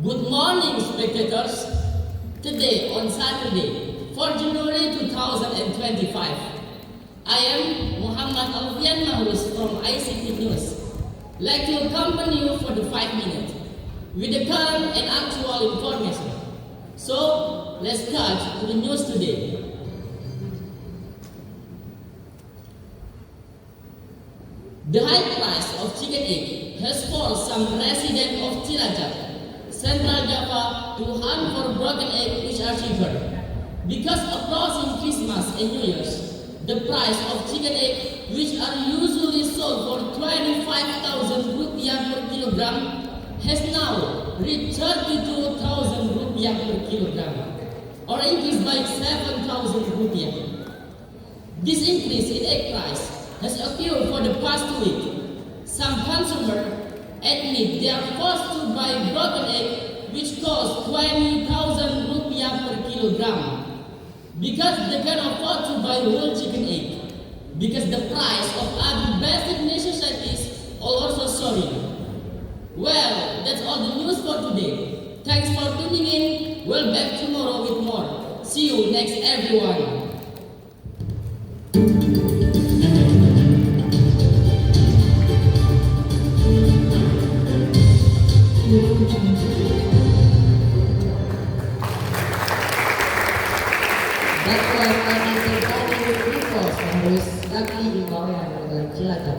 Good morning, spectators. Today, on Saturday, 4 January 2025, I am Muhammad Alfian Mahrus from ICT News. Like to accompany you for the 5 minutes with the current and actual information. So, let's start to the news today. The high price of chicken egg has forced some residents of Cilacap, Central Java, to hunt for broken eggs which are cheaper. Because approaching Christmas and New Year's, the price of chicken eggs, which are usually sold for 25,000 rupiah per kilogram, has now reached 32,000 rupiah per kilogram, or increased by 7,000 rupiah. This increase in egg price has occurred for the past 2 weeks. Some consumers admit they are forced to buy broken egg which cost 20,000 rupiah per kilogram because they can afford to buy whole chicken egg because the price of other basic necessities are also soaring. Well, that's all the news for today. Thanks for tuning in. We'll back tomorrow with more. See you next everyone. That was Anissa Kali Nichols, harus lagi di bawah yang Cilacap,